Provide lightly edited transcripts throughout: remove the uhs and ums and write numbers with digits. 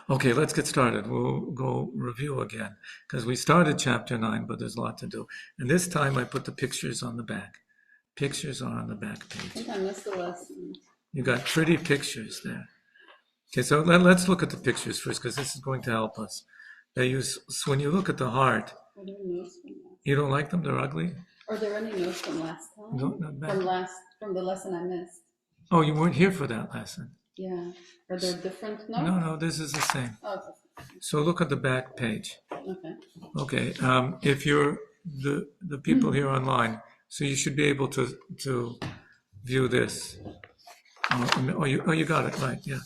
Okay, let's get started. We'll go review again because we started chapter 9, but there's a lot to do. And this time I put the pictures on the back. Pictures are on the back I page. think I missed the lesson. You got pretty pictures there. Okay, so let's look at the pictures first because this is going to help us. When you look at the heart, Are there notes from last? you don't like them? They're ugly? Are there any notes from last time? No, not bad. From the lesson I missed. Oh, you weren't here for that lesson. Yeah. Are there different notes? No, this is the same. Oh, So look at the back page. okay. Okay, if you're the people here online, so you should be able to view this. You got it right, yeah.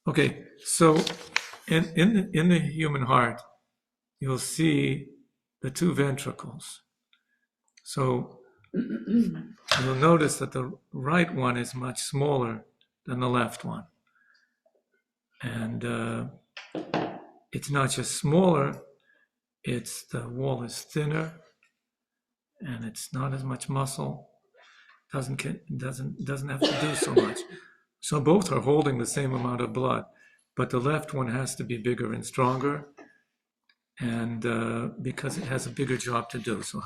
Okay, so in the human heart, you'll see the two ventricles. So you'll notice that the right one is much smaller than the left one, and it's not just smaller; it's the wall is thinner, and it's not as much muscle. Doesn't have to do so much. So both are holding the same amount of blood, but the left one has to be bigger and stronger, and because it has a bigger job to do. So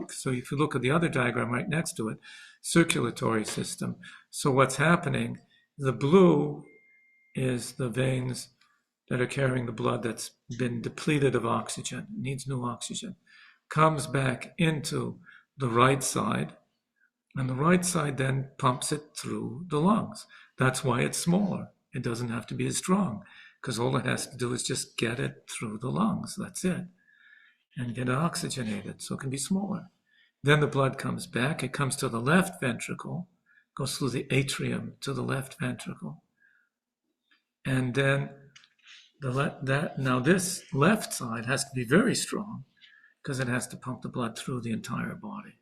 So if you look at the other diagram right next to it, circulatory system. So what's happening? The blue is the veins that are carrying the blood that's been depleted of oxygen, needs new oxygen, comes back into the right side, and the right side then pumps it through the lungs. That's why it's smaller. It doesn't have to be as strong, because all it has to do is just get it through the lungs. That's it. And get it oxygenated, so it can be smaller. Then the blood comes back. It comes to the left ventricle, goes through the atrium to the left ventricle. And then now this left side has to be very strong because it has to pump the blood through the entire body.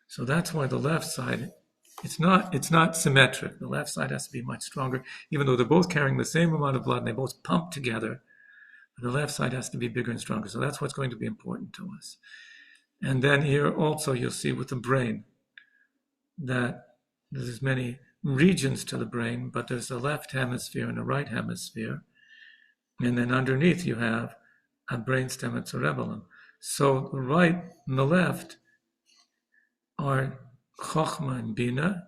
So that's why the left side, it's not symmetric. The left side has to be much stronger, even though they're both carrying the same amount of blood and they both pump together. The left side has to be bigger and stronger. So that's what's going to be important to us. And then here also you'll see with the brain that there's many regions to the brain, but there's a left hemisphere and a right hemisphere. And then underneath you have a brainstem and cerebellum. So the right and the left are Chochmah and Bina.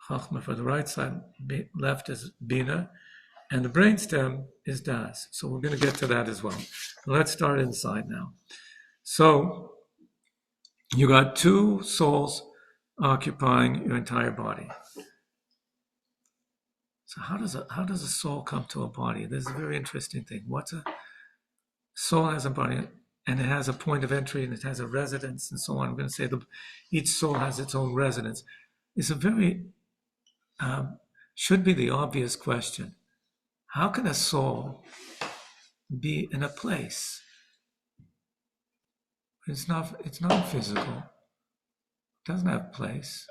Chochmah for the right side, left is Bina, and the brainstem is Das. So we're going to get to that as well. Let's start inside now. So you got two souls occupying your entire body. So how does a soul come to a body? This is a very interesting thing. Soul has a body, and it has a point of entry, and it has a residence, and so on. I'm going to say each soul has its own residence. It's a very, should be the obvious question. How can a soul be in a place? It's not physical. It doesn't have a place.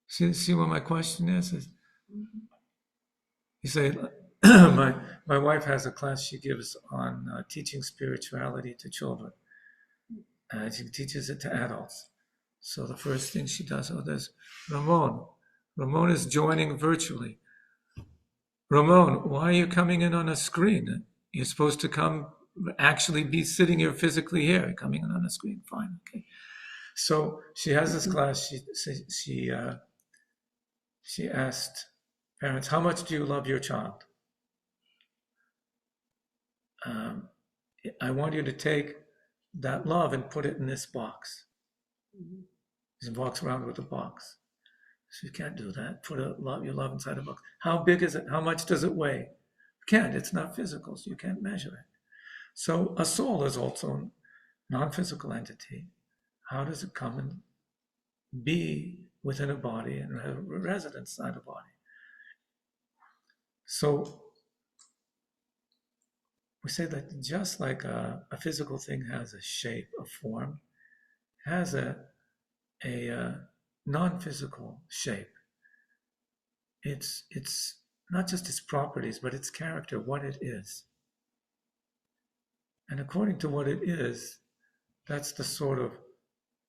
See what my question is? You say, my wife has a class she gives on teaching spirituality to children. She teaches it to adults. So the first thing she does, there's Ramon. Ramon is joining virtually. Ramon, why are you coming in on a screen? You're supposed to actually be sitting here physically here. You're coming in on a screen. Fine, okay. So she has this class. She asked parents, how much do you love your child? I want you to take that love and put it in this box. She walks around with a box. So you can't do that. Put your love inside a box. How big is it? How much does it weigh? You can't. It's not physical, so you can't measure it. So a soul is also a non-physical entity. How does it come and be within a body and have a residence inside a body? So we say that just like a physical thing has a shape, a form, has a non-physical shape. It's not just its properties, but its character, what it is. And according to what it is, that's the sort of,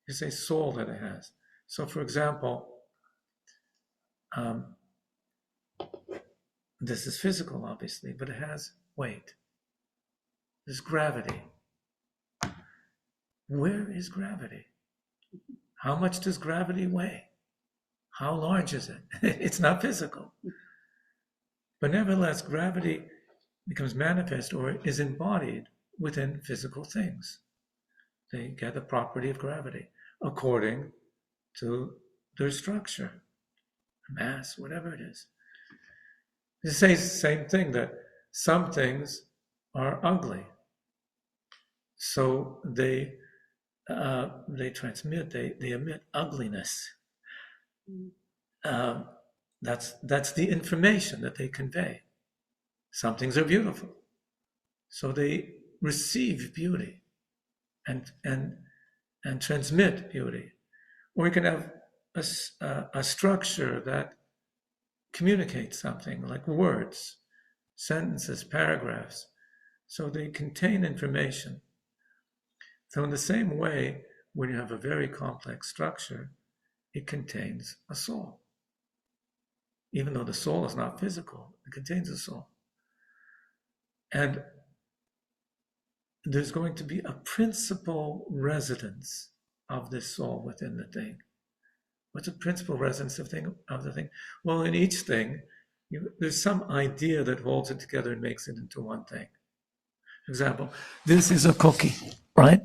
you say, soul that it has. So for example, this is physical, obviously, but it has weight. There's gravity. Where is gravity? How much does gravity weigh? How large is it? It's not physical. But nevertheless, gravity becomes manifest or is embodied within physical things. They get the property of gravity according to their structure, mass, whatever it is. It says the same thing, that some things are ugly. So they transmit, they emit ugliness. That's the information that they convey. Some things are beautiful, so they receive beauty and transmit beauty. Or you can have a structure that communicates something, like words, sentences, paragraphs. So they contain information. So in the same way, when you have a very complex structure, it contains a soul. Even though the soul is not physical, it contains a soul. And there's going to be a principal residence of this soul within the thing. What's a principal residence of the thing? Well, in each thing, there's some idea that holds it together and makes it into one thing. For example, this is a cookie, right?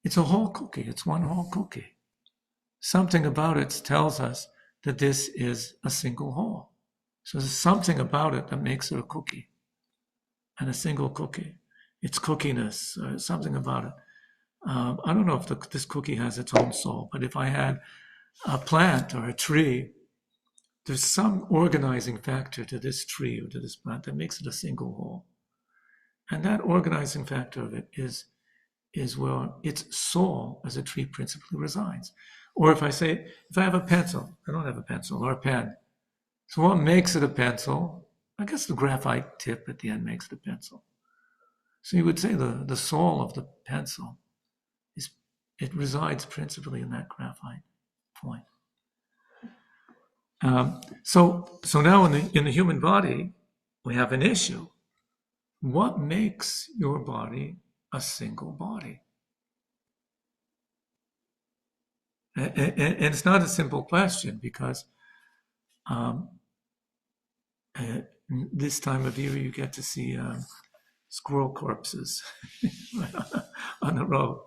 It's a whole cookie. It's one whole cookie. Something about it tells us that this is a single whole. So there's something about it that makes it a cookie, and a single cookie. It's cookiness, something about it. I don't know if this cookie has its own soul, but if I had a plant or a tree, there's some organizing factor to this tree or to this plant that makes it a single whole. And that organizing factor of it is where its soul as a tree principally resides. Or if I have a pencil, I don't have a pencil, or a pen. So what makes it a pencil? I guess the graphite tip at the end makes the pencil. So you would say the soul of the pencil it resides principally in that graphite point. So now in the human body, we have an issue. What makes your body a single body? And it's not a simple question, because this time of year you get to see squirrel corpses on the road.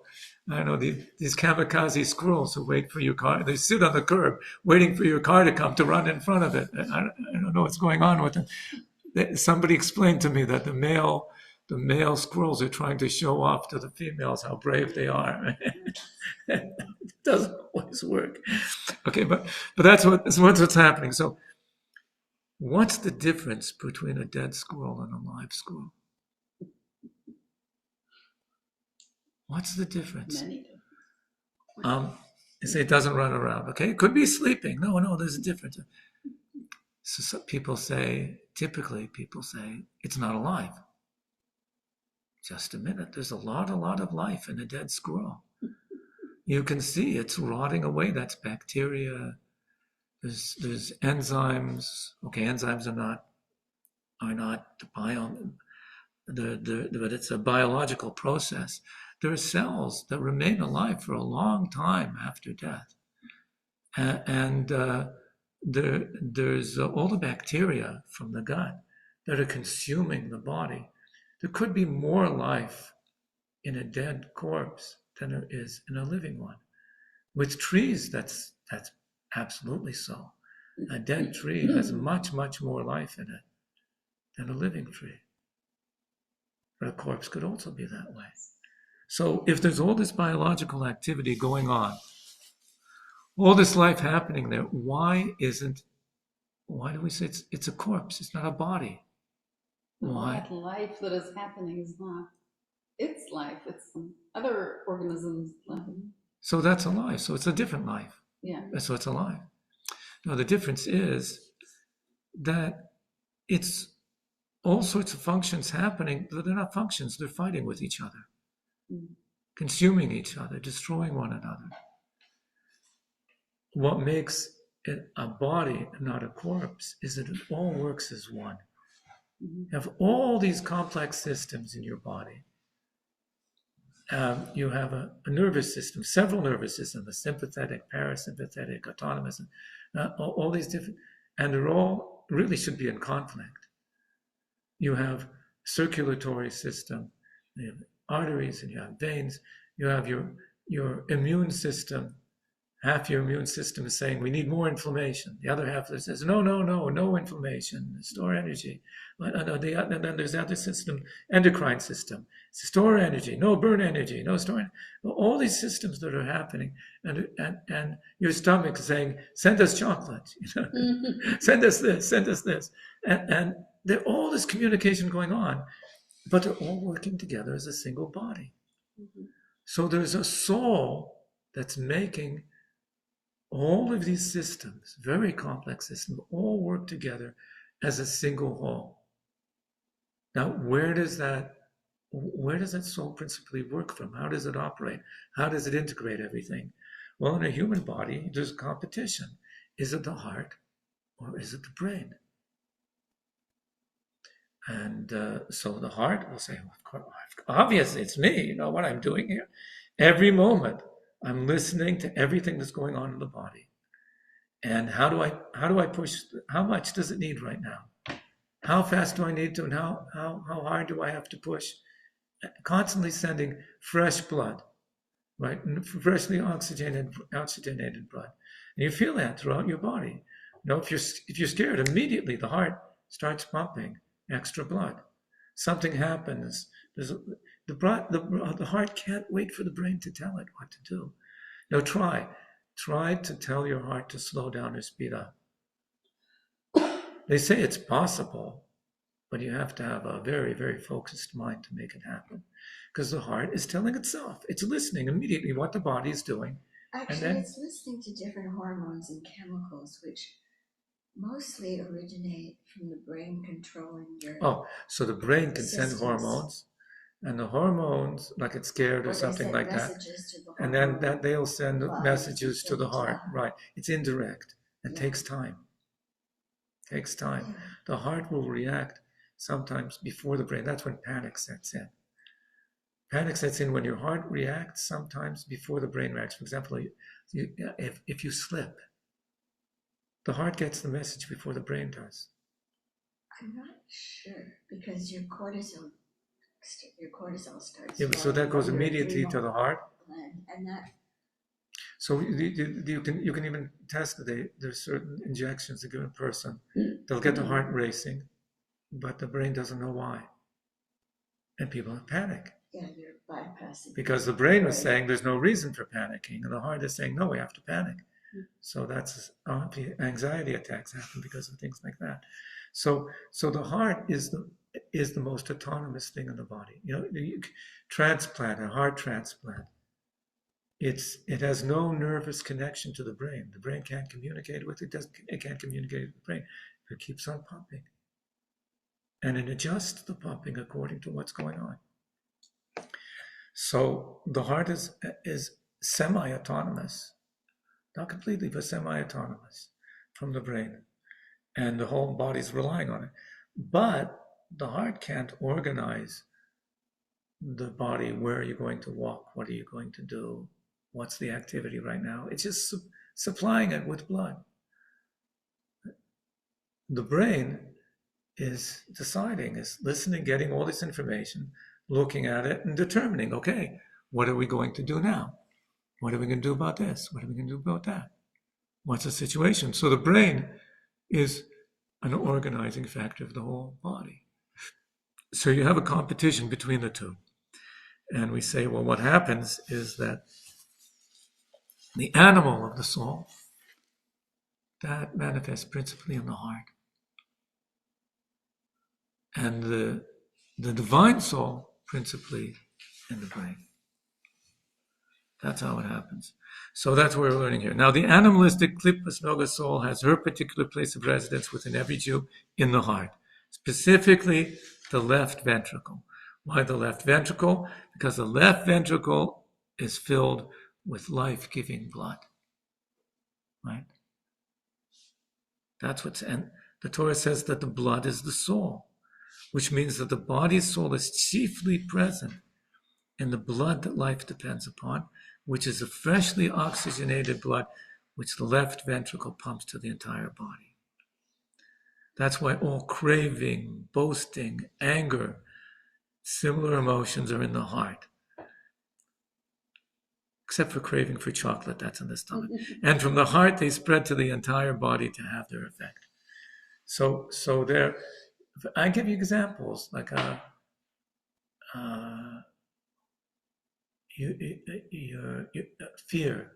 I know these kamikaze squirrels who wait for your car. They sit on the curb waiting for your car to come to run in front of it. I don't know what's going on with them. Somebody explained to me that the male squirrels are trying to show off to the females how brave they are. It doesn't always work. Okay, but that's what's happening. So what's the difference between a dead squirrel and a live squirrel? What's the difference? Many. You say it doesn't run around. Okay, it could be sleeping. No, there's a difference. So typically people say it's not alive. Just a minute. There's a lot of life in a dead squirrel. You can see it's rotting away. That's bacteria. There's enzymes. Okay, enzymes are not the biome. But it's a biological process. There are cells that remain alive for a long time after death. And there's all the bacteria from the gut that are consuming the body. There could be more life in a dead corpse than there is in a living one. With trees, that's absolutely so. A dead tree has much, much more life in it than a living tree. But a corpse could also be that way. So if there's all this biological activity going on, all this life happening there, why do we say it's a corpse? It's not a body. Why? That life that is happening is not its life. It's some other organisms' life. So that's alive. So it's a different life. Yeah. So it's alive. Now the difference is that it's all sorts of functions happening, but they're not functions. They're fighting with each other, consuming each other, destroying one another. What makes a body and not a corpse is that it all works as one. Mhm. You have all these complex systems in your body. You have a nervous system, several nervous systems, the sympathetic, parasympathetic, autonomous, all these different, and they're all really should be in conflict. You have circulatory system, you have arteries, and you have veins. You have your immune system. Half your immune system is saying we need more inflammation. The other half says no inflammation, store energy. And then there's the other system, endocrine system. Store energy, no burn energy, no store. All these systems that are happening, and your stomach is saying, send us chocolate, send us this, and there's all this communication going on, but they're all working together as a single body. Mhm. So there's a soul that's making all of these systems, very complex systems, all work together as a single whole. Now, where does that soul principally work from? How does it operate? How does it integrate everything? Well, in a human body, there's competition. Is it the heart or is it the brain? And so the heart will say, well, of course, obviously it's me, you know what I'm doing here. Every moment, I'm listening to everything that's going on in the body. And how do I push? How much does it need right now? How fast do I need to, and how hard do I have to push? Constantly sending fresh blood, right? Freshly oxygenated blood. And you feel that throughout your body. You know, if you're scared, immediately the heart starts pumping extra blood. Something happens. The heart can't wait for the brain to tell it what to do. Now try to tell your heart to slow down or speed up. They say it's possible, but you have to have a very, very focused mind to make it happen. Because the heart is telling itself, it's listening immediately what the body is doing. Actually, it's listening to different hormones and chemicals, which mostly originate from the brain controlling your. So the brain can systems. send hormones, and the hormones, like it's scared or something like that, and then that they'll send messages to the heart. Right? It's indirect. It takes time. Takes time. Yeah. The heart will react sometimes before the brain. That's when panic sets in. Panic sets in when your heart reacts sometimes before the brain reacts. For example, if you slip, the heart gets the message before the brain does. I'm not sure, because your cortisol starts. Yeah, so that goes immediately to the heart. And that. So you can even test it. There's certain injections to give a person. They'll get the heart racing, but the brain doesn't know why. And people have panic. Yeah, you're bypassing. Because the brain was saying there's no reason for panicking, and the heart is saying, no, we have to panic. So that's anxiety attacks happen because of things like that. So the heart is the most autonomous thing in the body. You know, a heart transplant. It has no nervous connection to the brain. The brain can't communicate with it. It can't communicate with the brain. It keeps on pumping, and it adjusts the pumping according to what's going on. So the heart is semi-autonomous, not completely, but semi-autonomous from the brain, and the whole body's relying on it. But the heart can't organize the body. Where are you going to walk? What are you going to do? What's the activity right now? It's just supplying it with blood. The brain is deciding, is listening, getting all this information, looking at it and determining, okay, what are we going to do now? What are we going to do about this? What are we going to do about that? What's the situation? So the brain is an organizing factor of the whole body. So you have a competition between the two. And we say, well, what happens is that the animal of the soul, that manifests principally in the heart. And the divine soul, principally in the brain. That's how it happens. So that's what we're learning here. Now, the animalistic Klippas Noga soul has her particular place of residence within every Jew in the heart, specifically the left ventricle. Why the left ventricle? Because the left ventricle is filled with life-giving blood, right? And the Torah says that the blood is the soul, which means that the body's soul is chiefly present in the blood that life depends upon, which is a freshly oxygenated blood, which the left ventricle pumps to the entire body. That's why all craving, boasting, anger, similar emotions are in the heart. Except for craving for chocolate, that's in the stomach. And from the heart, they spread to the entire body to have their effect. So there, I give you examples, like your fear,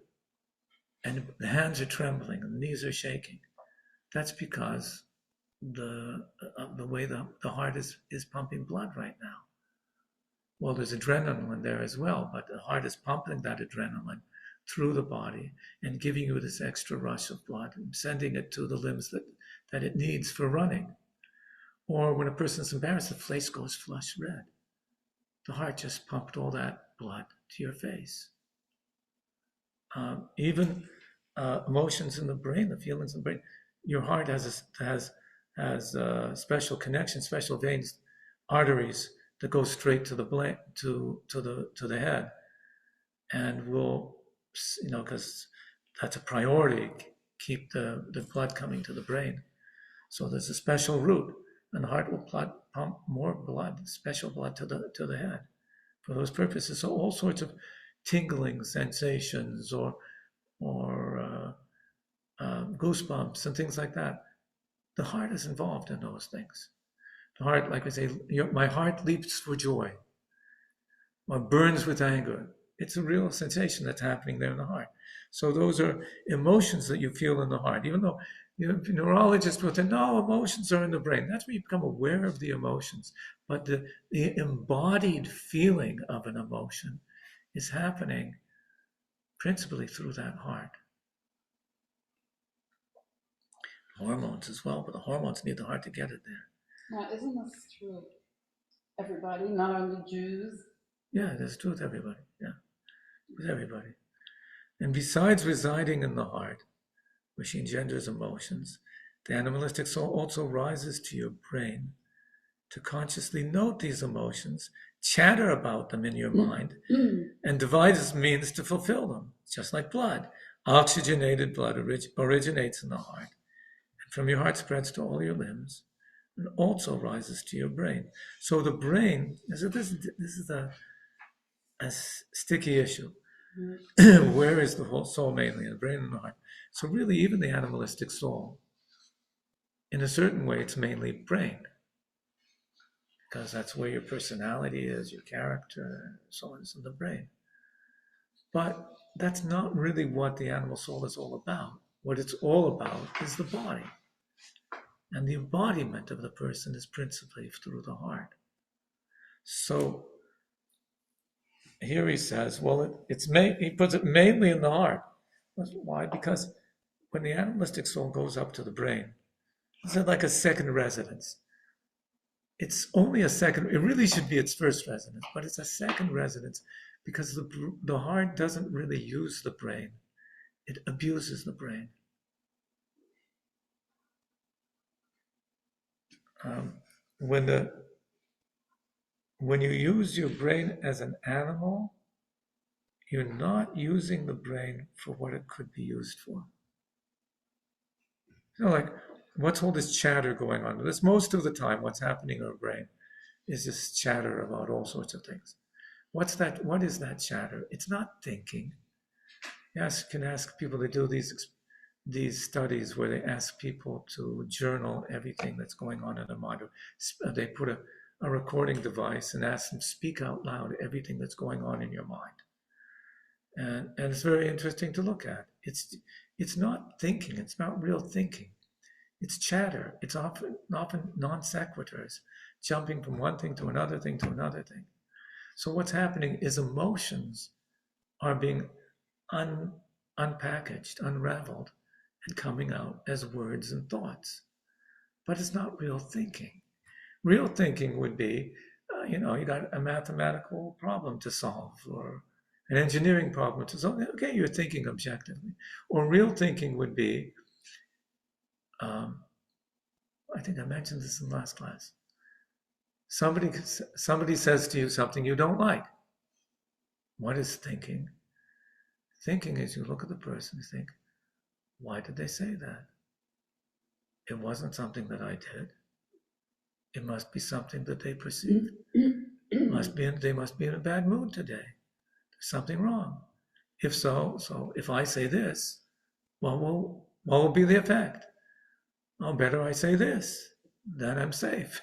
and the hands are trembling, and the knees are shaking. That's because the way the heart is pumping blood right now. Well, there's adrenaline there as well, but the heart is pumping that adrenaline through the body and giving you this extra rush of blood and sending it to the limbs that it needs for running. Or when a person's embarrassed, the face goes flush red. The heart just pumped all that blood to your face. Even emotions in the brain, the feelings in the brain. Your heart has special connections, special veins, arteries that go straight to the head, and will, because that's a priority, keep the blood coming to the brain. So there's a special route, and the heart will pump more blood, special blood to the head for those purposes. So all sorts of tingling sensations or goosebumps and things like that. The heart is involved in those things. The heart, like I say, my heart leaps for joy or burns with anger. It's a real sensation that's happening there in the heart. So those are emotions that you feel in the heart. Even though neurologists will say, no, emotions are in the brain. That's when you become aware of the emotions. But the embodied feeling of an emotion is happening principally through that heart. Hormones as well, but the hormones need the heart to get it there. Now, isn't this true of everybody, not only Jews? Yeah, that's true with everybody. Yeah, with everybody. And besides residing in the heart, which engenders emotions, the animalistic soul also rises to your brain to consciously note these emotions, chatter about them in your mind, and devise means to fulfill them, just like blood. Oxygenated blood originates in the heart, and from your heart spreads to all your limbs, and also rises to your brain. So the brain, this is a sticky issue. Where is the whole soul mainly? The brain and the heart. So really, even the animalistic soul, in a certain way, it's mainly brain, because that's where your personality is, your character, so on, is in the brain. But that's not really what the animal soul is all about. What it's all about is the body. And the embodiment of the person is principally through the heart. So here he says, well, he puts it mainly in the heart. Why? Because when the animalistic soul goes up to the brain, it's like a second residence. It's only a second, it really should be its first residence, but it's a second residence because the heart doesn't really use the brain. It abuses the brain. When you use your brain as an animal, you're not using the brain for what it could be used for. Like, what's all this chatter going on? This most of the time, what's happening in our brain is this chatter about all sorts of things. What is that chatter? It's not thinking. You can ask people to do these studies where they ask people to journal everything that's going on in their mind. They put a recording device and ask them to speak out loud everything that's going on in your mind. And it's very interesting to look at. It's not thinking. It's not real thinking. It's chatter. It's often non sequiturs, jumping from one thing to another thing to another thing. So what's happening is emotions are being unpackaged, unraveled, and coming out as words and thoughts. But it's not real thinking. Real thinking would be, you got a mathematical problem to solve, or an engineering problem to solve. Okay, you're thinking objectively. Or real thinking would be, I think I mentioned this in last class. Somebody says to you something you don't like. What is thinking? Thinking is you look at the person and think, why did they say that? It wasn't something that I did. It must be something that they perceived. They must be in a bad mood today. There's something wrong. If so if I say this, what will be the effect? Oh, better I say this, then I'm safe.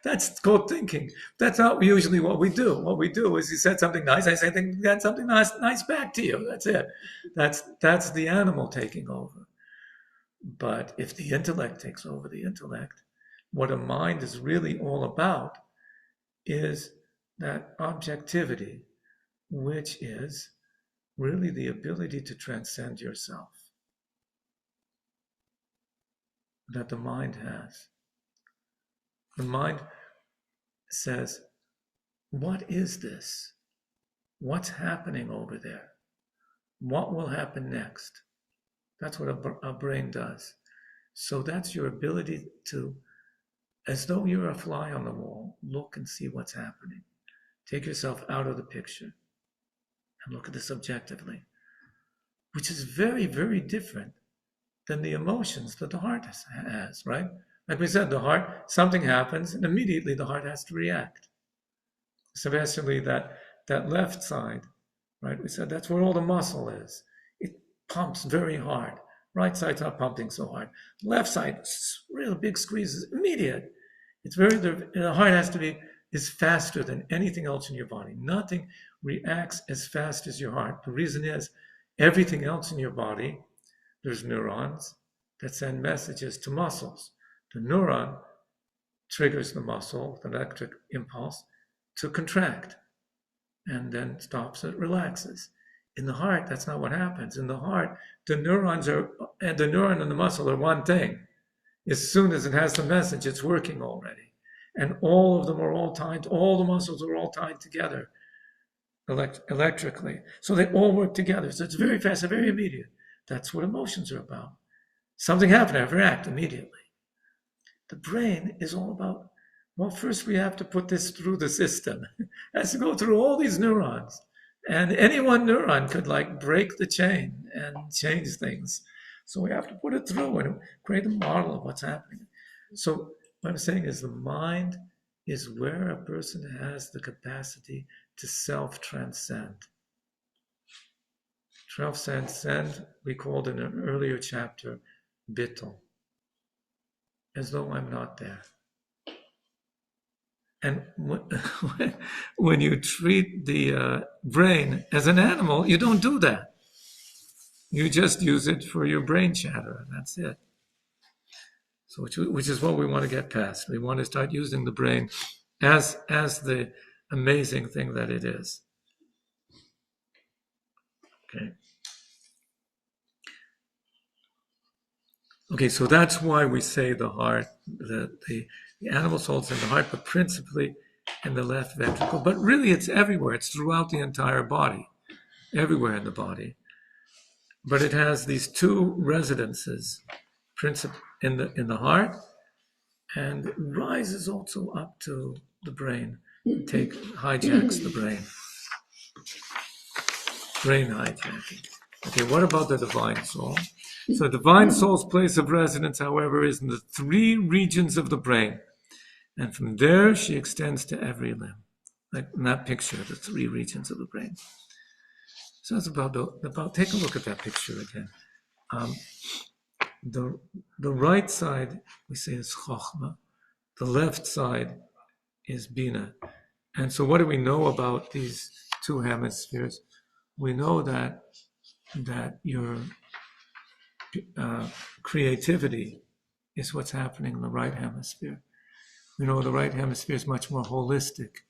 That's called thinking. That's not usually what we do. What we do is you said something nice, I say something nice back to you. That's it. That's the animal taking over. But if the intellect takes over the intellect, what a mind is really all about is that objectivity, which is really the ability to transcend yourself that the mind has. The mind says, what is this? What's happening over there? What will happen next? That's what a brain does. So that's your ability to, as though you're a fly on the wall, look and see what's happening. Take yourself out of the picture and look at this objectively, which is very, very different than the emotions that the heart has, right? Like we said, the heart, something happens and immediately the heart has to react. Especially that left side, right? We said that's where all the muscle is. It pumps very hard. Right side's not pumping so hard. Left side, real big squeezes, immediate. The heart is faster than anything else in your body. Nothing reacts as fast as your heart. The reason is everything else in your body, there's neurons that send messages to muscles. The neuron triggers the muscle, the electric impulse, to contract, and then stops it, relaxes. In the heart, that's not what happens. In the heart, the neuron and the muscle are one thing. As soon as it has the message, it's working already. And all of them are all tied, all the muscles are all tied together electrically. So they all work together. So it's very fast and very immediate. That's what emotions are about. Something happened, I react immediately. The brain is all about, well, first we have to put this through the system. It has to go through all these neurons. And any one neuron could break the chain and change things. So we have to put it through and create a model of what's happening. So what I'm saying is the mind is where a person has the capacity to self-transcend. Self-transcend, we called in an earlier chapter, bittul, as though I'm not there. And when you treat the brain as an animal, you don't do that. You just use it for your brain chatter, and that's it. So, which is what we want to get past. We want to start using the brain as the amazing thing that it is. Okay, so that's why we say the heart, the animal soul's in the heart, but principally in the left ventricle. But really it's everywhere. It's throughout the entire body, everywhere in the body. But it has these two residences, in the heart, and rises also up to the brain, hijacks the brain. Brain hijacking. Okay, what about the divine soul? So the divine soul's place of residence, however, is in the three regions of the brain. And from there, she extends to every limb. Like in that picture, the three regions of the brain. So it's about take a look at that picture again. The right side, we say, is Chochmah. The left side is Bina. And so what do we know about these two hemispheres? We know that your creativity is what's happening in the right hemisphere. We know the right hemisphere is much more holistic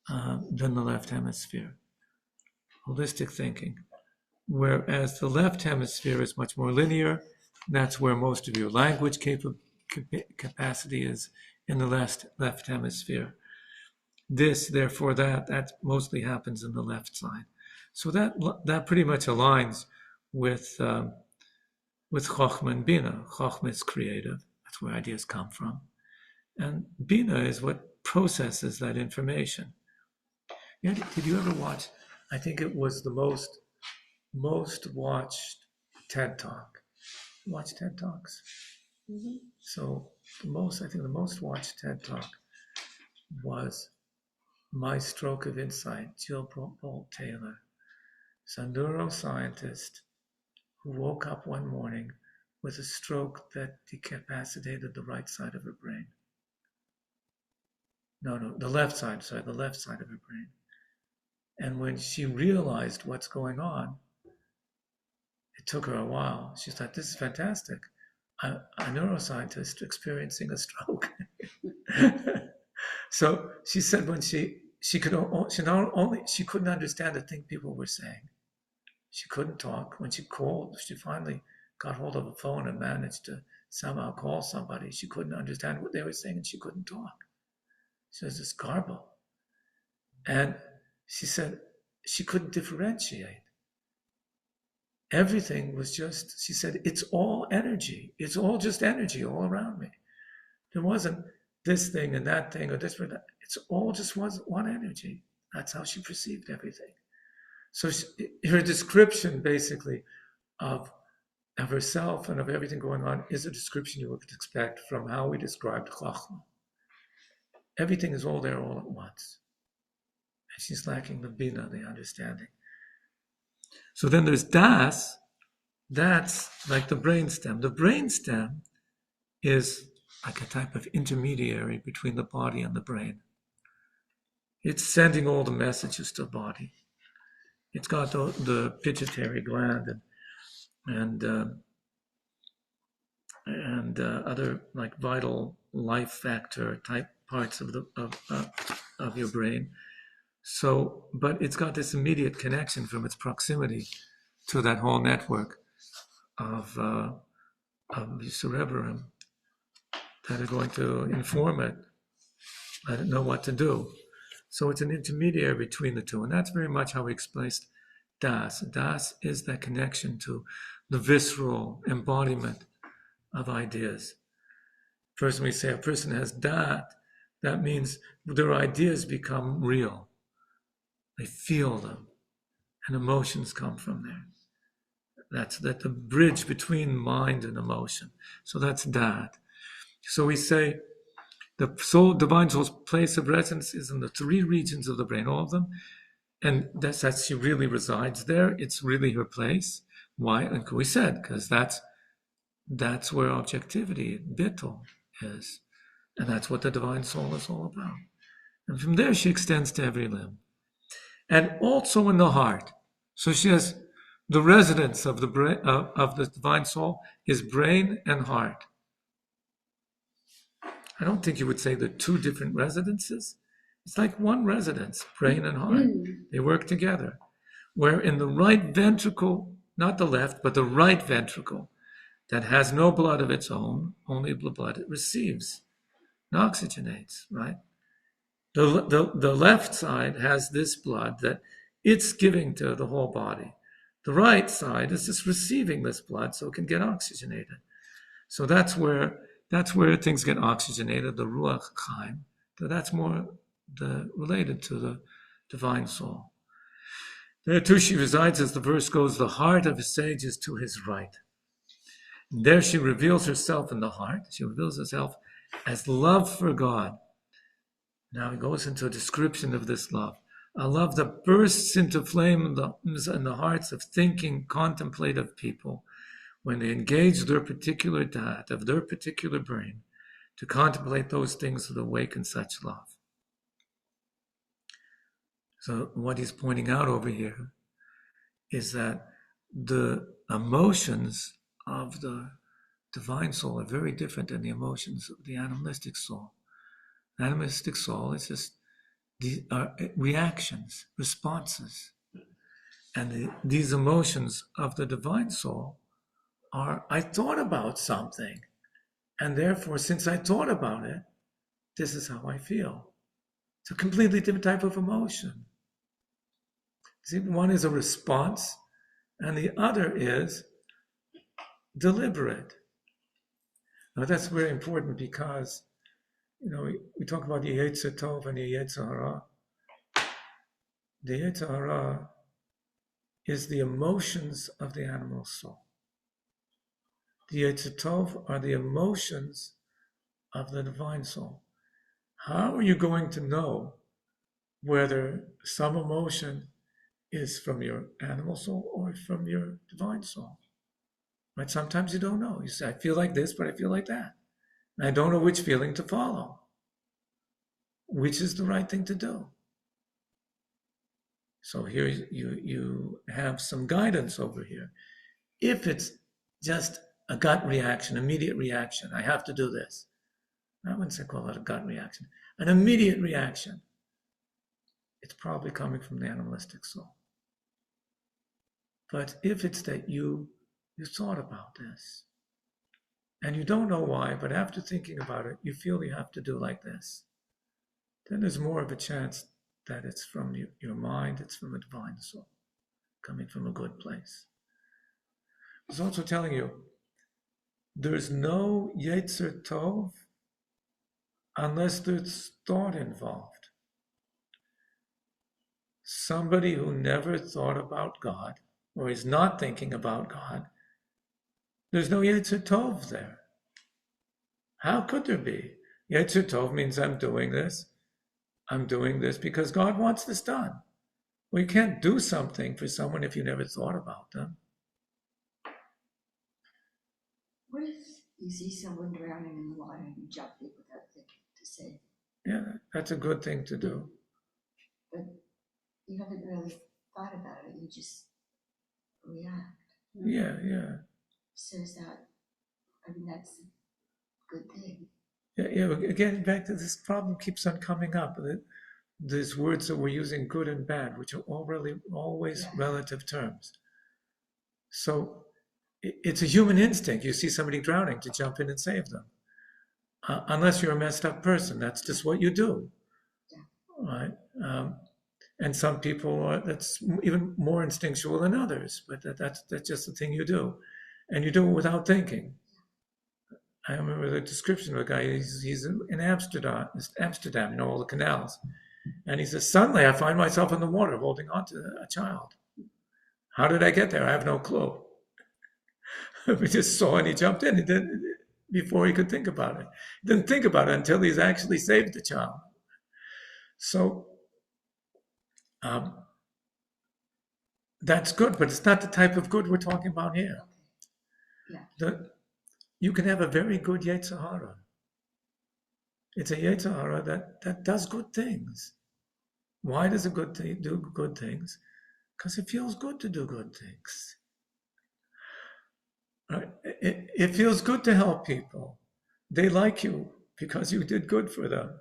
than the left hemisphere. Holistic thinking. Whereas the left hemisphere is much more linear. That's where most of your language capacity is, in the left hemisphere. Therefore, that mostly happens in the left side. So that pretty much aligns with with Chochmah and Bina. Chochmah is creative. That's where ideas come from. And Bina is what processes that information. Yeah, did you ever watch? I think it was the most watched TED Talk. Watch TED Talks. Mhm. So the most watched TED Talk was My Stroke of Insight, Jill Bolt Taylor. It's a neuroscientist who woke up one morning with a stroke that decapacitated the right side of her brain. No, the left side of her brain. And when she realized what's going on, it took her a while. She thought, this is fantastic. A neuroscientist experiencing a stroke. So she said when she couldn't understand a thing people were saying. She couldn't talk. When she called, she finally got hold of a phone and managed to somehow call somebody. She couldn't understand what they were saying and she couldn't talk. She was this garble. And she said she couldn't differentiate. Everything was just, she said, it's all energy. It's all just energy all around me. There wasn't this thing and that thing or this or that. It's all just one energy. That's how she perceived everything. So her description basically of herself and of everything going on is a description you would expect from how we described Chochmah. Everything is all there all at once. And she's lacking the Bina, the understanding. So then there's Das. That's like the brainstem. The brainstem is like a type of intermediary between the body and the brain. It's sending all the messages to the body. It's got the pituitary gland and other like vital life factor type parts of your brain. So, but it's got this immediate connection from its proximity to that whole network of the cerebrum that are going to inform it, let it know what to do. So it's an intermediary between the two, and that's very much how we explained Das. Das is that connection to the visceral embodiment of ideas. First, when we say a person has Dat, that means their ideas become real. They feel them, and emotions come from there. That's the bridge between mind and emotion. So that's Dat. So we say the soul, divine soul's place of residence is in the three regions of the brain, all of them. And that's that she really resides there. It's really her place. Why? Like we said, because that's where objectivity, bittul, is. And that's what the divine soul is all about. And from there she extends to every limb. And also in the heart. So she has the residence of the brain, of the divine soul is brain and heart. I don't think you would say they're two different residences. It's like one residence, brain and heart. They work together. Where in the right ventricle, not the left, but the right ventricle, that has no blood of its own, only the blood it receives, and oxygenates, right? The left side has this blood that it's giving to the whole body. The right side is just receiving this blood so it can get oxygenated. So that's where things get oxygenated, the Ruach Chaim. So that's more related to the divine soul. There too she resides, as the verse goes, the heart of a sage is to his right. And there she reveals herself in the heart. She reveals herself as love for God. Now he goes into a description of this love. A love that bursts into flame in the hearts of thinking, contemplative people when they engage their particular dat, of their particular brain, to contemplate those things that awaken such love. So what he's pointing out over here is that the emotions of the divine soul are very different than the emotions of the animalistic soul. The animalistic soul is just reactions, responses. And these emotions of the divine soul are, I thought about something, and therefore, since I thought about it, this is how I feel. It's a completely different type of emotion. See, one is a response, and the other is deliberate. Now that's very important because, we talk about the Yetzer Tov and the Yetzer Hara. The Yetzer Hara is the emotions of the animal soul. The Yetzer Tov are the emotions of the divine soul. How are you going to know whether some emotion is from your animal soul or from your divine soul? Right? Sometimes you don't know. You say, I feel like this, but I feel like that. And I don't know which feeling to follow. Which is the right thing to do? So here you have some guidance over here. If it's just a gut reaction, immediate reaction, I have to do this. I wouldn't say call it a gut reaction. An immediate reaction. It's probably coming from the animalistic soul. But if it's that you thought about this, and you don't know why, but after thinking about it, you feel you have to do like this, then there's more of a chance that it's from your mind, it's from a divine soul, coming from a good place. It's also telling you, there's no Yetzer Tov unless there's thought involved. Somebody who never thought about God, or is not thinking about God, there's no Yetzer Tov there. How could there be? Yetzer Tov means I'm doing this because God wants this done. Well, you can't do something for someone if you never thought about them. What if you see someone drowning in the water and you jump in without thinking to save them? Yeah, that's a good thing to do. But you haven't really thought about it, you just react. Yeah. So is that, that's a good thing. Yeah, again, back to this problem keeps on coming up. These words that we're using, good and bad, which are always relative terms. So it's a human instinct. You see somebody drowning to jump in and save them. Unless you're a messed up person, that's just what you do. Right? And some people, that's even more instinctual than others, but that's just the thing you do. And you do it without thinking. I remember the description of a guy, he's in Amsterdam, all the canals. And he says, suddenly I find myself in the water holding on to a child. How did I get there? I have no clue. We just saw and he jumped in. He didn't, before he could think about it. He didn't think about it until he's actually saved the child. So that's good, but it's not the type of good we're talking about here. Yeah. You can have a very good Yetzer Hara. It's a Yetzer Hara that does good things. Why does a good thing do good things? Because it feels good to do good things. Right? It feels good to help people. They like you because you did good for them.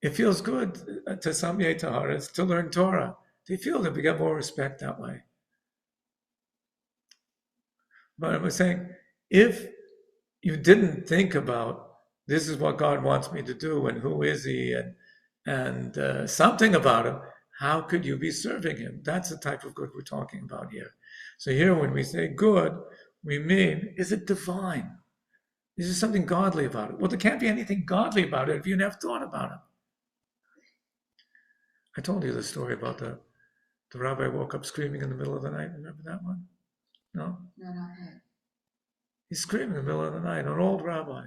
It feels good to some Yetzer Haras to learn Torah. They feel that we get more respect that way. But I was saying, if you didn't think about this is what God wants me to do and who is he and something about him, how could you be serving him? That's the type of good we're talking about here. So here when we say good, we mean, is it divine? Is there something godly about it? Well, there can't be anything godly about it if you never thought about it. I told you the story about the rabbi woke up screaming in the middle of the night. Remember that one? No? No, not that. He's screaming in the middle of the night, an old rabbi.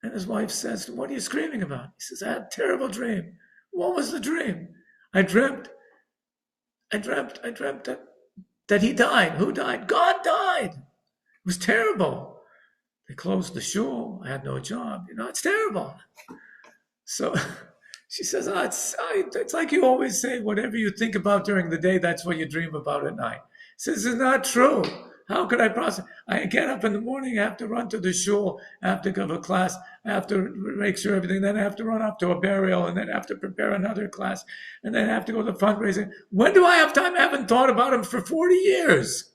And his wife says, what are you screaming about? He says, I had a terrible dream. What was the dream? I dreamt that he died. Who died? God died. It was terrible. They closed the shul. I had no job. It's terrible. So she says, it's like you always say, whatever you think about during the day, that's what you dream about at night. He says, it's not true. How could I process? I get up in the morning, I have to run to the shul, I have to give a class, I have to make sure everything, then I have to run up to a burial, and then I have to prepare another class, and then I have to go to the fundraising. When do I have time? I haven't thought about him for 40 years.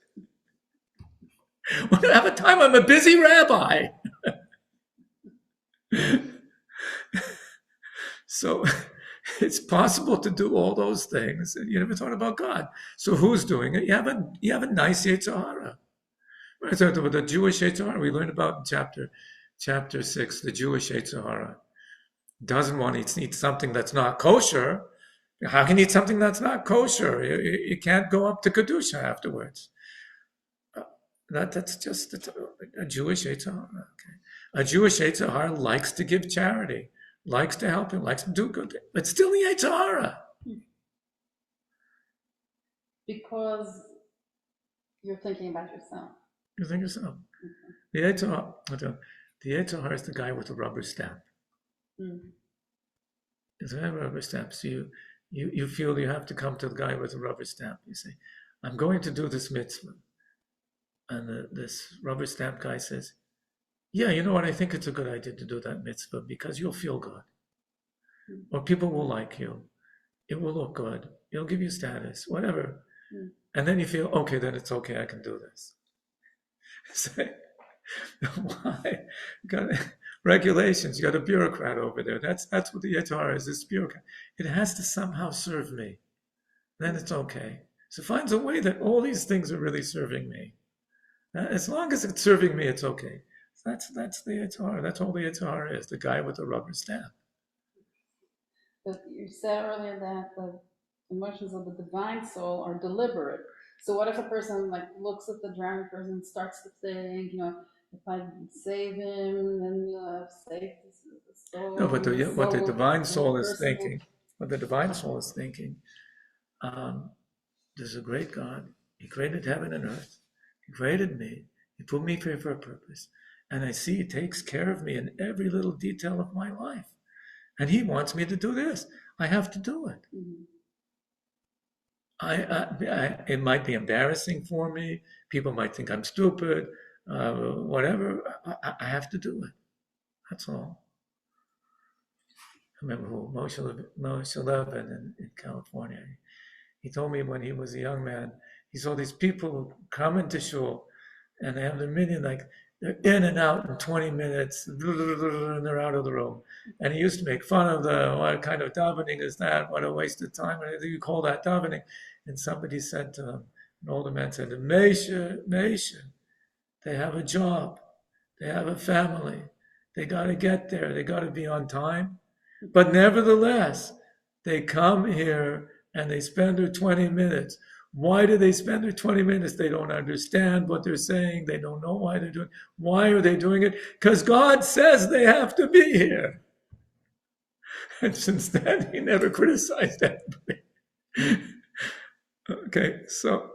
When do I have a time? I'm a busy rabbi. So it's possible to do all those things, and you never thought about God. So who's doing it? You have a nice Yetzer Hara. Right, so the Jewish Yetzer Hara, we learned about in chapter 6, the Jewish Yetzer Hara doesn't want to eat something that's not kosher. How can you eat something that's not kosher? You can't go up to Kedusha afterwards. That's just a Jewish Yetzer Hara. Okay. A Jewish Yetzer Hara likes to give charity, likes to help him, likes to do good things, but still the Yetzer Hara. Because you're thinking about yourself. You think yourself. The Yetzer Hara is the guy with the rubber stamp. It's a rubber stamp. So you feel you have to come to the guy with the rubber stamp. You say, I'm going to do this mitzvah. And this rubber stamp guy says, yeah, you know what? I think it's a good idea to do that mitzvah because you'll feel good. Or people will like you. It will look good. It'll give you status, whatever. And then you feel, okay, then it's okay. I can do this. Say, why? You got regulations. You got a bureaucrat over there. That's what the Yetzer Hara is. This bureaucrat. It has to somehow serve me. Then it's okay. So it finds a way that all these things are really serving me. As long as it's serving me, it's okay. That's the Yetzer Hara. That's all the Yetzer Hara is. The guy with the rubber stamp. But you said earlier that the emotions of the divine soul are deliberate. So what if a person looks at the drowning person and starts to think, if I save him, then you'll save the soul. No, but what the divine soul is thinking, there's a great God. He created heaven and earth. He created me. He put me here for a purpose. And I see he takes care of me in every little detail of my life. And he wants me to do this. I have to do it. It might be embarrassing for me. People might think I'm stupid. Whatever. I have to do it. That's all. I remember Moshe Levin in California. He told me when he was a young man, he saw these people who come into shul and they have their minyan, they're in and out in 20 minutes, and they're out of the room. And he used to make fun of what kind of davening is that? What a waste of time. And you call that davening? And somebody said to him, an older man said, Meisha, they have a job. They have a family. They got to get there. They got to be on time. But nevertheless, they come here and they spend their 20 minutes. Why do they spend their 20 minutes? They don't understand what they're saying. They don't know why they're doing it. Why are they doing it? Because God says they have to be here. And since then, he never criticized anybody. Okay, so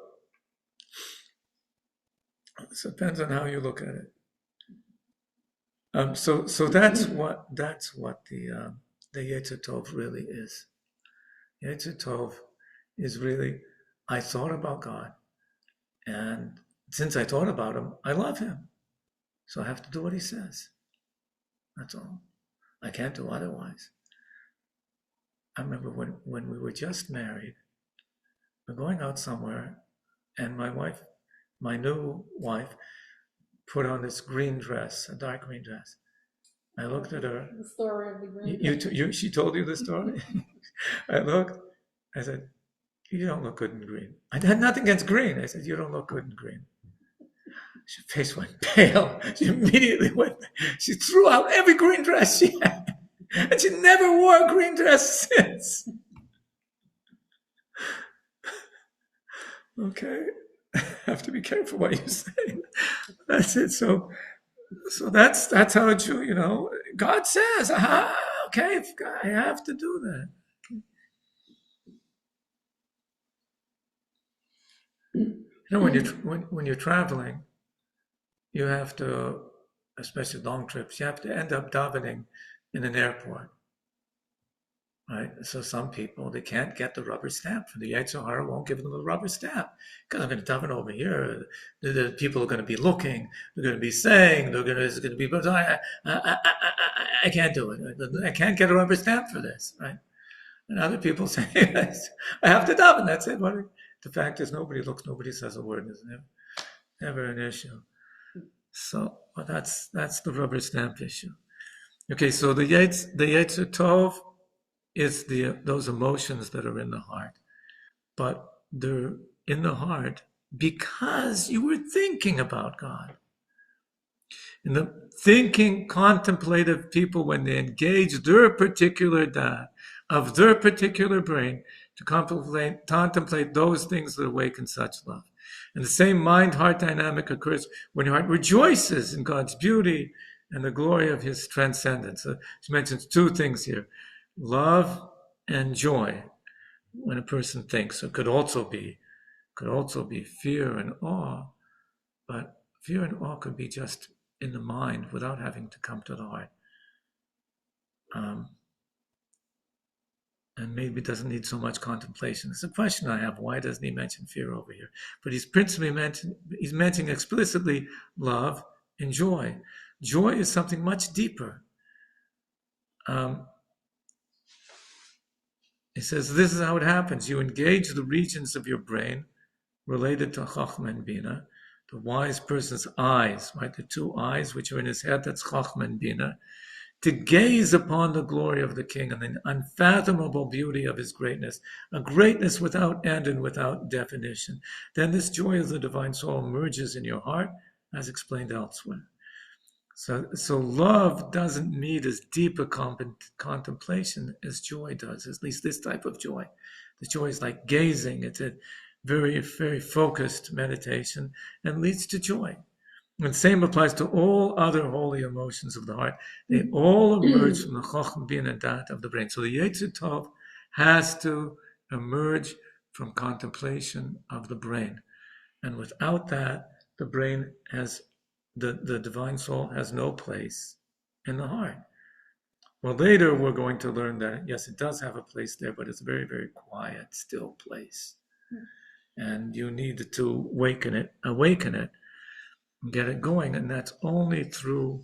it depends on how you look at it. So that's what the Yetzer Tov really is. Yetzer Tov is really, I thought about God, and since I thought about him, I love him. So I have to do what he says. That's all. I can't do otherwise. I remember when we were just married, we're going out somewhere, and my new wife, put on this green dress, a dark green dress. I looked at her. The story of the green. She told you the story? I looked, I said, you don't look good in green. I had nothing against green. I said, you don't look good in green. Her face went pale. She immediately she threw out every green dress she had. And she never wore a green dress since. Okay. I have to be careful what you say. That's it. So that's how a Jew, God says, okay, I have to do that. When you're traveling, you have to, especially long trips, you have to end up davening in an airport, right? So some people, they can't get the rubber stamp from the Yetzer Hara, won't give them the rubber stamp because I'm going to daven over here. The people are going to be looking, they're going to be saying, it's going to be, I can't do it. I can't get a rubber stamp for this, right? And other people say, I have to daven. That's it. The fact is, nobody looks, nobody says a word. It's never an issue. So, but that's the rubber stamp issue. Okay, so the Yetzer Tov is those emotions that are in the heart, but they're in the heart because you were thinking about God. And the thinking, contemplative people, when they engage their particular dad of their particular brain to contemplate those things that awaken such love. And the same mind-heart dynamic occurs when your heart rejoices in God's beauty and the glory of his transcendence. So she mentions two things here: love and joy when a person thinks. It could also be fear and awe, but fear and awe could be just in the mind without having to come to the heart. And maybe doesn't need so much contemplation. It's a question I have: why doesn't he mention fear over here? But he's mentioning explicitly love and joy. Joy is something much deeper. He says this is how it happens. You engage the regions of your brain related to Chachma and Bina, the wise person's eyes, right? The two eyes which are in his head, that's Chachma and Bina, to gaze upon the glory of the King and the unfathomable beauty of his greatness, a greatness without end and without definition. Then this joy of the divine soul emerges in your heart, as explained elsewhere. So love doesn't need as deep a contemplation as joy does, at least this type of joy. The joy is like gazing. It's a very, very focused meditation and leads to joy. And the same applies to all other holy emotions of the heart. They all emerge from the Chochmah, Bin, and Dat of the brain. So the Yetzer Tov has to emerge from contemplation of the brain. And without that, the brain has, the divine soul has no place in the heart. Well, later we're going to learn that, yes, it does have a place there, but it's a very, very quiet, still place. And you need to awaken it, get it going, and that's only through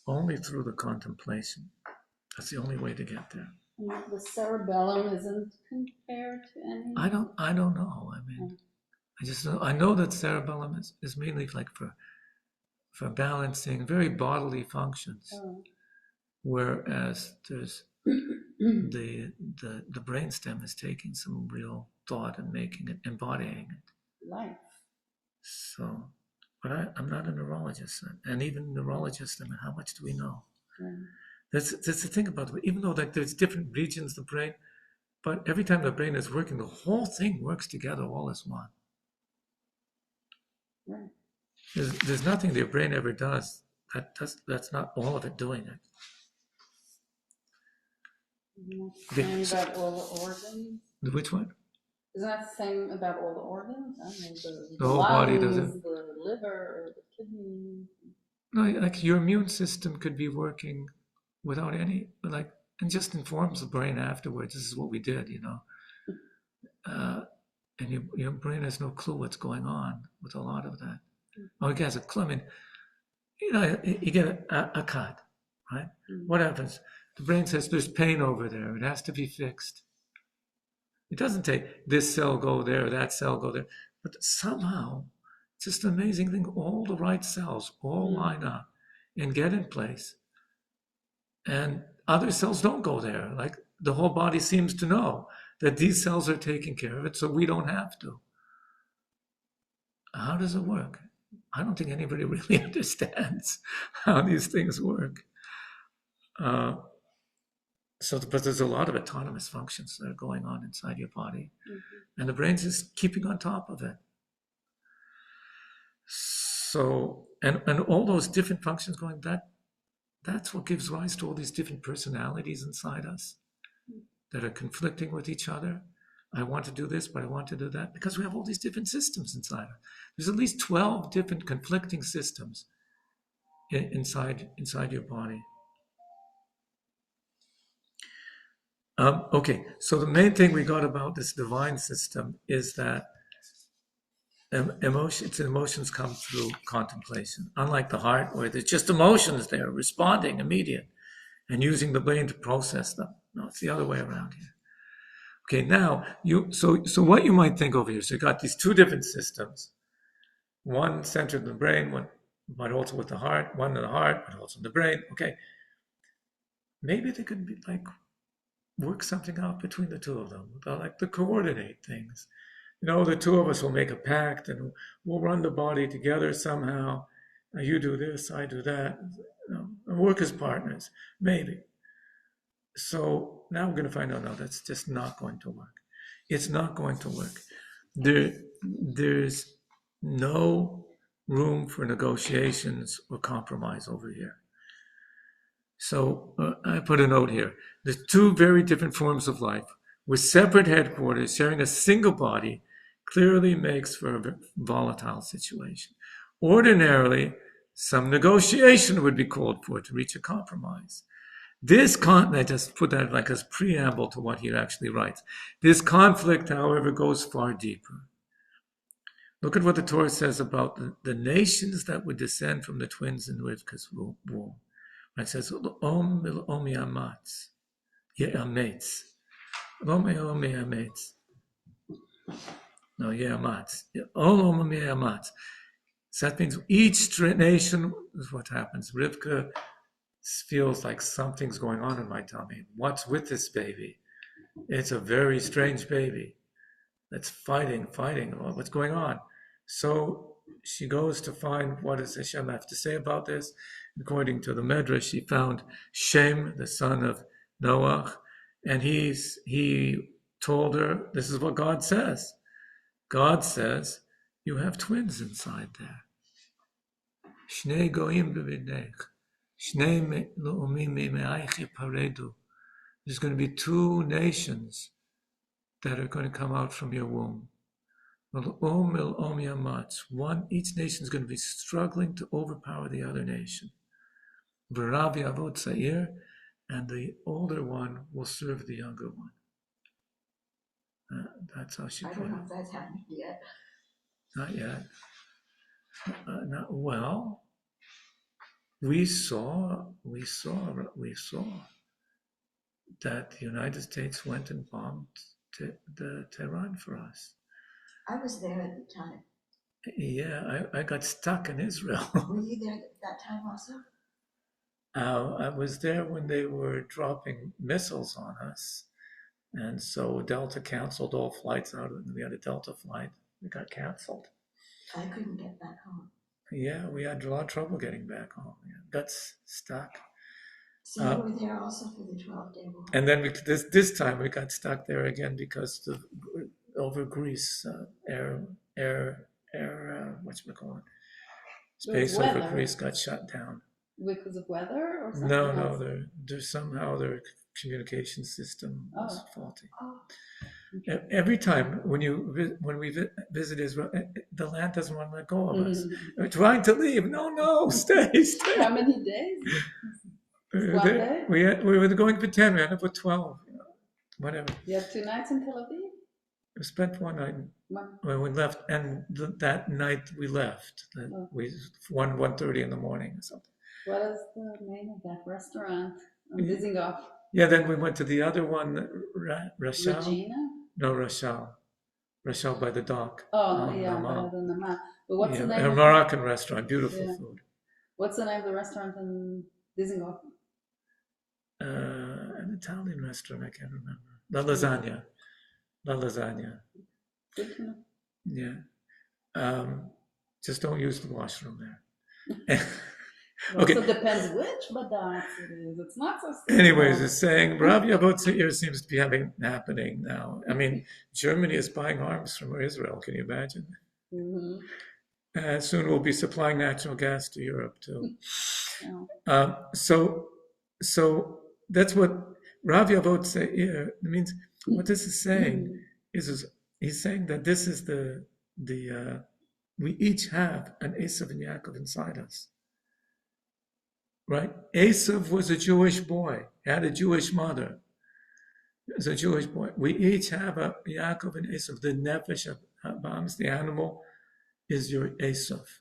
the contemplation. That's the only way to get there. And the cerebellum isn't compared to any. I don't know. I mean, I know that cerebellum is mainly like for balancing very bodily functions, whereas there's the brainstem is taking some real thought and making it, embodying it. Life. So. But I'm not a neurologist, and even neurologists, I mean, how much do we know? That's the thing about it. Even though like there's different regions of the brain, but every time the brain is working, the whole thing works together all as one. Right. There's nothing the brain ever does that's not all of it doing it. Isn't that the same about all the organs? Which one? Isn't that the same about all the organs? I mean, the whole lungs, body does it. the liver, the kidney. No, like your immune system could be working without any, like, and just informs the brain afterwards. This is what we did, you know. And your brain has no clue what's going on with a lot of that. Oh, it has a clue. I mean, you know, you get a cut, right? What happens? The brain says there's pain over there. It has to be fixed. It doesn't take this cell go there, that cell go there. But somehow, it's just an amazing thing. All the right cells all line up and get in place. And other cells don't go there. Like the whole body seems to know that these cells are taking care of it, so we don't have to. How does it work? I don't think anybody really understands how these things work. But there's a lot of autonomous functions that are going on inside your body, and the brain's just keeping on top of it. So, and all those different functions going, that's what gives rise to all these different personalities inside us that are conflicting with each other. I want to do this, but I want to do that, because we have all these different systems inside us. There's at least 12 different conflicting systems inside your body. Okay, so the main thing we got about this divine system is that emotions come through contemplation. Unlike the heart, where there's just emotions there, responding immediate, and using the brain to process them. No, it's the other way around here. Okay, now so what you might think over here. So you got these two different systems, one centered in the brain, one but also with the heart, one in the heart, but also in the brain. Okay, maybe they could be like work something out between the two of them, like to coordinate things. the two of us will make a pact and we'll run the body together somehow. You do this, I do that. And work as partners, maybe. So now we're going to find out, no, that's just not going to work. It's not going to work. There's no room for negotiations or compromise over here. So I put a note here. There's two very different forms of life with separate headquarters, sharing a single body, clearly makes for a volatile situation. Ordinarily, some negotiation would be called for to reach a compromise. I just put that like as preamble to what he actually writes. This conflict, however, goes far deeper. Look at what the Torah says about the nations that would descend from the twins in Rivka's womb. It says, Om yamatz, ye'ametz. Om yamatz. No, ye'amatz. Om yamatz. So that means each nation is what happens. Rivka feels like something's going on in my tummy. What's with this baby? It's a very strange baby that's fighting. What's going on? So she goes to find what does Hashem have to say about this. According to the Medrash, she found Shem, the son of Noach, and he told her, this is what God says. God says, you have twins inside there. Shnei goyim b'vidnech. Shnei lo'omim me'ayich yiparedu. There's going to be two nations that are going to come out from your womb. One, each nation is going to be struggling to overpower the other nation. V'rav yavod tza'ir, and the older one will serve the younger one. That's how she put it. I don't know if that's happened yet. Not yet. Well, we saw that the United States went and bombed the Tehran for us. I was there at the time. Yeah, I got stuck in Israel. Were you there at that time also? I was there when they were dropping missiles on us. And so Delta canceled all flights out. We had a Delta flight. It got canceled. I couldn't get back home. Yeah, we had a lot of trouble getting back home. Yeah, got stuck. So you were there also for the 12-day war. And then this time we got stuck there again because over Greece, space over Greece got shut down. Because of weather or something? No, there's somehow their communication system was faulty. Oh. Okay. Every time when we visit Israel, the land doesn't want to let go of us. We're trying to leave. No, stay. How many days? One day? We were going for 10. We ended up with 12. Whatever. You had 2 nights in Tel Aviv? We spent one night when we left, and that night we left. We 1:30 in the morning or something. What is the name of that restaurant on Dizengoff? Yeah, then we went to the other one, Rachel. Regina? No, Rachel by the dock. Oh, yeah, but what's the name? A Moroccan restaurant, beautiful food. What's the name of the restaurant in Dizengoff? An Italian restaurant, I can't remember. La Lasagna. Good to know. Yeah. Just don't use the washroom there. Okay. Also depends which Badax it is. It's not so simple. Anyways, it's saying Rabbi Yavod Tza'ir seems to be happening now. I mean, Germany is buying arms from Israel. Can you imagine? Mm-hmm. Soon we'll be supplying natural gas to Europe too. Yeah. So that's what Rabbi Yavod Tza'ir means. What this is saying is he's saying that this is we each have an Esav and Yaakov inside us. Right? Esav was a Jewish boy, had a Jewish mother. As a Jewish boy. We each have a Yaakov and Esav. The nefesh of Habams, the animal, is your Esav.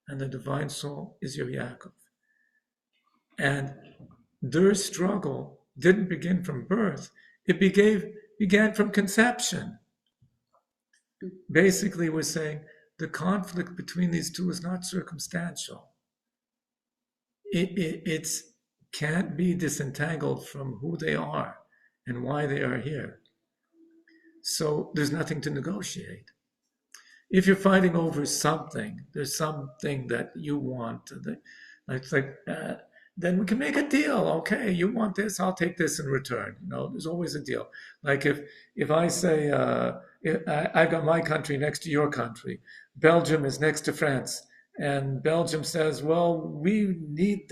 And the divine soul is your Yaakov. And their struggle didn't begin from birth. It began from conception. Basically, we're saying the conflict between these two is not circumstantial. It can't be disentangled from who they are and why they are here. So there's nothing to negotiate. if you're fighting over something, there's something that you want. It's like, then we can make a deal. Okay, you want this, I'll take this in return. There's always a deal. Like if I say, I've got my country next to your country, Belgium is next to France, and Belgium says, well, we need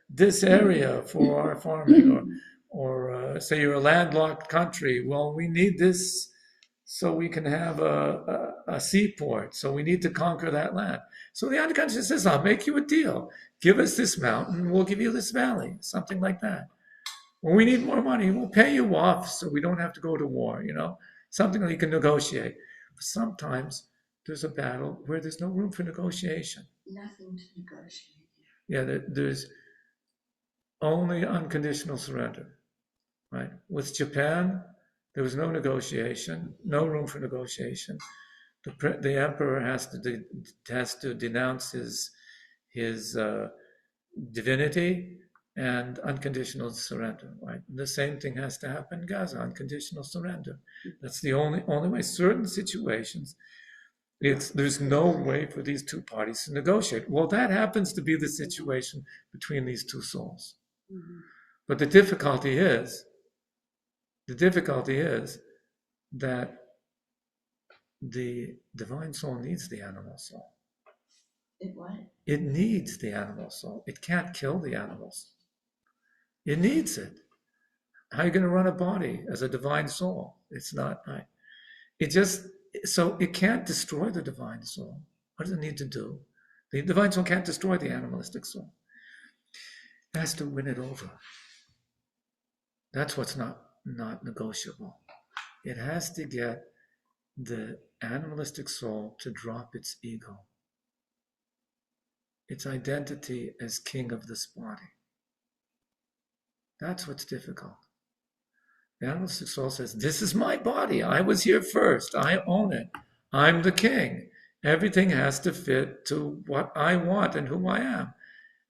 this area for our farming, or say you're a landlocked country, well, we need this so we can have a seaport, so we need to conquer that land. So the other country says, I'll make you a deal. Give us this mountain, we'll give you this valley, something like that. When we need more money, we'll pay you off so we don't have to go to war, something that you can negotiate. But sometimes there's a battle where there's no room for negotiation. Nothing to negotiate. Yeah, there's only unconditional surrender, right? With Japan, there was no negotiation, no room for negotiation. The emperor has to denounce his divinity and unconditional surrender, right? The same thing has to happen in Gaza, unconditional surrender. That's the only way. Certain situations, there's no way for these two parties to negotiate. Well, that happens to be the situation between these two souls. Mm-hmm. But the difficulty is that the divine soul needs the animal soul. It what? It needs the animal soul. It can't kill the animals. It needs it. How are you going to run a body as a divine soul? It's not right. So it can't destroy the divine soul. What does it need to do? The divine soul can't destroy the animalistic soul. It has to win it over. That's what's not negotiable. It has to get the animalistic soul to drop its ego, its identity as king of this body. That's what's difficult. The animalistic soul says, this is my body. I was here first. I own it. I'm the king. Everything has to fit to what I want and who I am.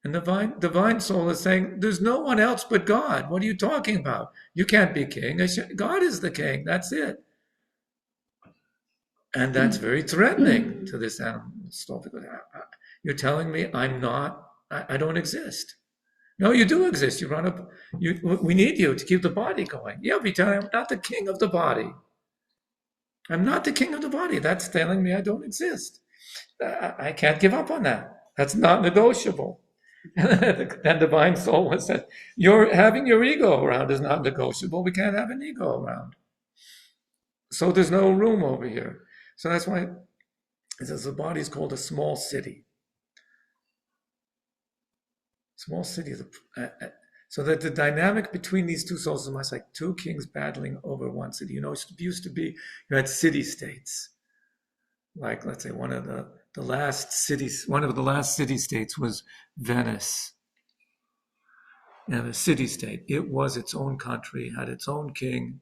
And the divine soul is saying, there's no one else but God. What are you talking about? You can't be king. God is the king. That's it. And that's very threatening to this animal soul. You're telling me I don't exist. No, you do exist. We need you to keep the body going. Yeah, but you're telling me I'm not the king of the body. I'm not the king of the body. That's telling me I don't exist. I can't give up on that. That's not negotiable. And divine soul has said, having your ego around is not negotiable. We can't have an ego around. So there's no room over here. So that's why it says the body is called a small city. Small city. So that the dynamic between these two souls is much like two kings battling over one city. It used to be, you had city-states. Like, let's say, one of the last city-states was Venice. And a city-state, it was its own country, had its own king,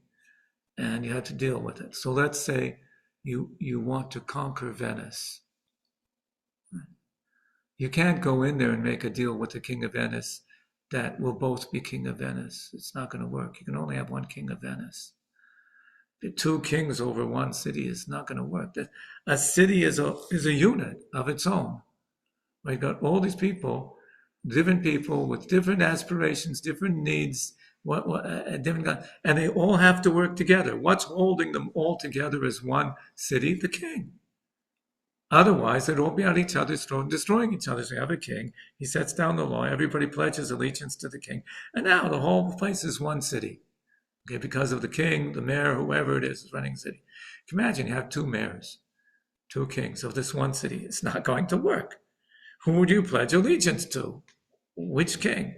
and you had to deal with it. So let's say you want to conquer Venice. You can't go in there and make a deal with the king of Venice that will both be king of Venice. It's not going to work. You can only have one king of Venice. The two kings over one city is not going to work. A city is a unit of its own. You've got all these people, different people with different aspirations, different needs, different, and they all have to work together. What's holding them all together as one city? The king. Otherwise, they'd all be at each other's throat, destroying each other. So you have a king, he sets down the law, everybody pledges allegiance to the king, and now the whole place is one city. Okay, because of the king, the mayor, whoever it is running the city. Can you imagine you have two mayors, two kings of this one city? It's not going to work. Who would you pledge allegiance to? Which king?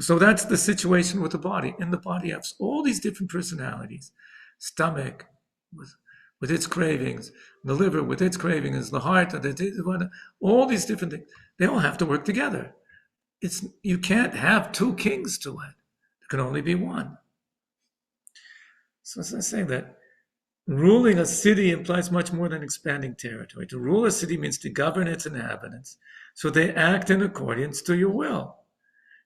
So that's the situation with the body. In the body, you have all these different personalities. Stomach with its cravings, the liver with its cravings, the heart, all these different things. They all have to work together. You can't have two kings to it. There can only be one. So it's not saying that ruling a city implies much more than expanding territory. To rule a city means to govern its inhabitants so they act in accordance to your will.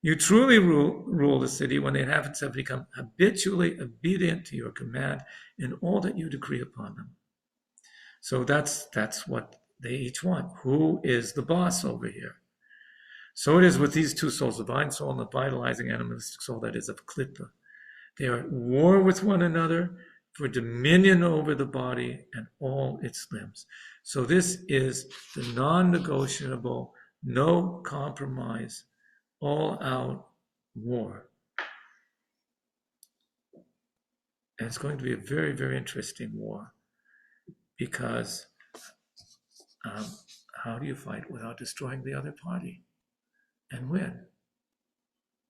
You truly rule the city when the inhabitants have become habitually obedient to your command in all that you decree upon them. So that's what they each want. Who is the boss over here? So it is with these two souls, the divine soul and the vitalizing animalistic soul that is of Klippa. They are at war with one another for dominion over the body and all its limbs. So this is the non-negotiable, no compromise, all-out war. And it's going to be a very, very interesting war, because how do you fight without destroying the other party and win?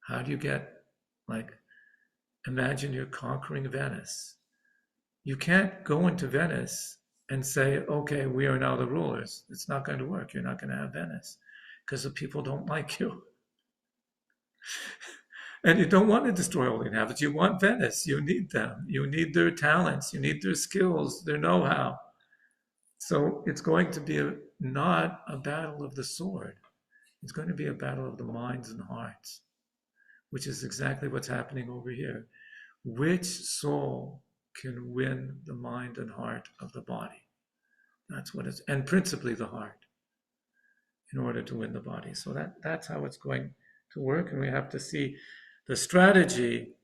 How do you get, imagine you're conquering Venice. You can't go into Venice and say, okay, we are now the rulers. It's not going to work. You're not going to have Venice because the people don't like you. And you don't want to destroy all the inhabitants. You want Venice. You need them. You need their talents. You need their skills, their know-how. So it's going to be not a battle of the sword. It's going to be a battle of the minds and hearts, which is exactly what's happening over here. Which soul can win the mind and heart of the body? That's what it's, and principally the heart, in order to win the body. So that's how it's going to work, and we have to see the strategy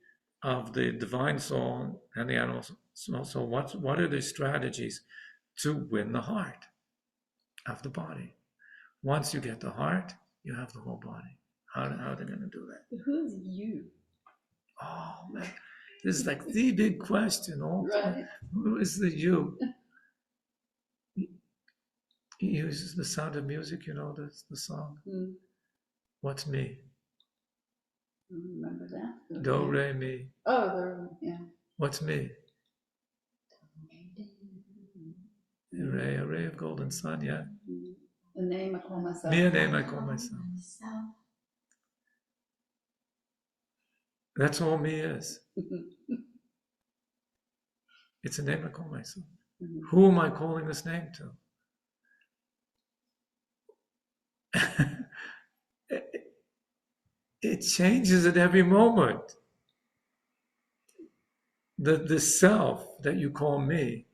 of the divine soul and the animal soul. So what are the strategies to win the heart of the body? Once you get the heart, you have the whole body. How are they going to do that? Who's you? Oh man, this is like the big question all the time. Right. Who is the you? He uses the Sound of Music, the song. Mm. What's me? Remember that? Do, re, mi. Oh, yeah. What's me? A ray of golden sun, yeah. The name I call myself. Me, a name I call myself. That's all me is. It's a name I call myself. Mm-hmm. Who am I calling this name to? It changes at every moment. The self that you call me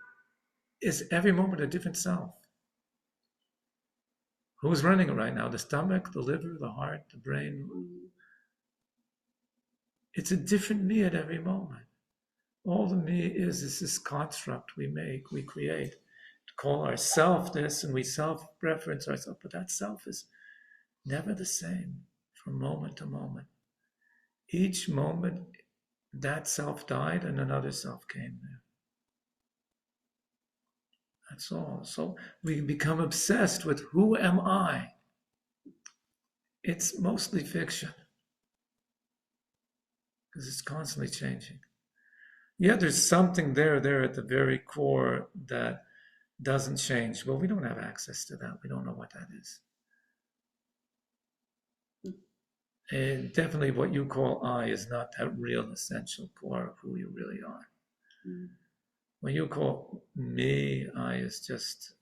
is every moment a different self. Who's running it right now? The stomach, the liver, the heart, the brain. It's a different me at every moment. All the me is this construct we make, we create, to call ourself this, and we self-reference ourselves, but that self is never the same from moment to moment. Each moment, that self died and another self came there. That's all. So we become obsessed with who am I? It's mostly fiction, because it's constantly changing. Yeah, there's something there at the very core that doesn't change. Well, we don't have access to that. We don't know what that is. And definitely what you call I is not that real essential core of who you really are. Mm. When you call me, I is just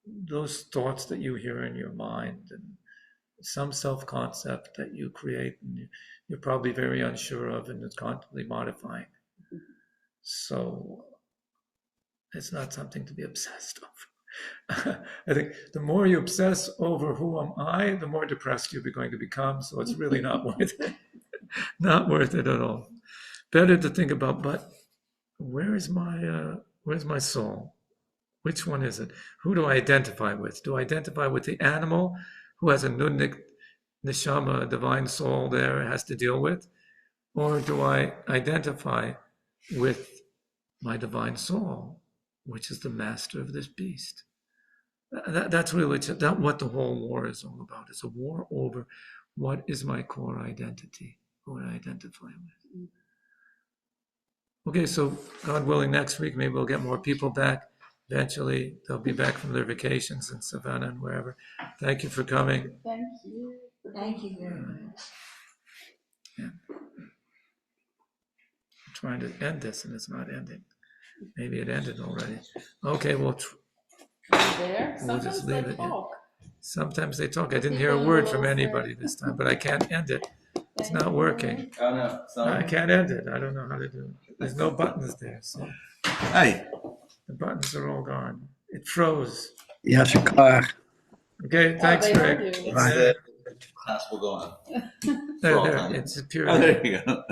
those thoughts that you hear in your mind and some self-concept that you create and you're probably very unsure of and it's constantly modifying. Mm-hmm. So it's not something to be obsessed over. I think the more you obsess over who am I, the more depressed you're going to become. So it's really not worth it. Not worth it at all. Better to think about, but where's my soul? Which one is it? Who do I identify with? Do I identify with the animal who has a nudnik neshama, a divine soul there, has to deal with? Or do I identify with my divine soul, which is the master of this beast? That's really what the whole war is all about. It's a war over what is my core identity, who I identify with. Okay, so God willing, next week maybe we'll get more people back. Eventually, they'll be back from their vacations in Savannah and wherever. Thank you for coming. Thank you. Thank you very much. Yeah. I'm trying to end this and it's not ending. Maybe it ended already. Okay, well, we'll just leave it. Yeah. Sometimes they talk. I didn't hear a word from anybody this time, but I can't end it. It's not working. Oh no, sorry. I can't end it. I don't know how to do it. There's no buttons there. So. Hey. The buttons are all gone. It froze. Yes, klar. Okay, thanks, they Greg. heard you. Right. Class will go on. There, For all there, time. it's appeared. Oh, there you go.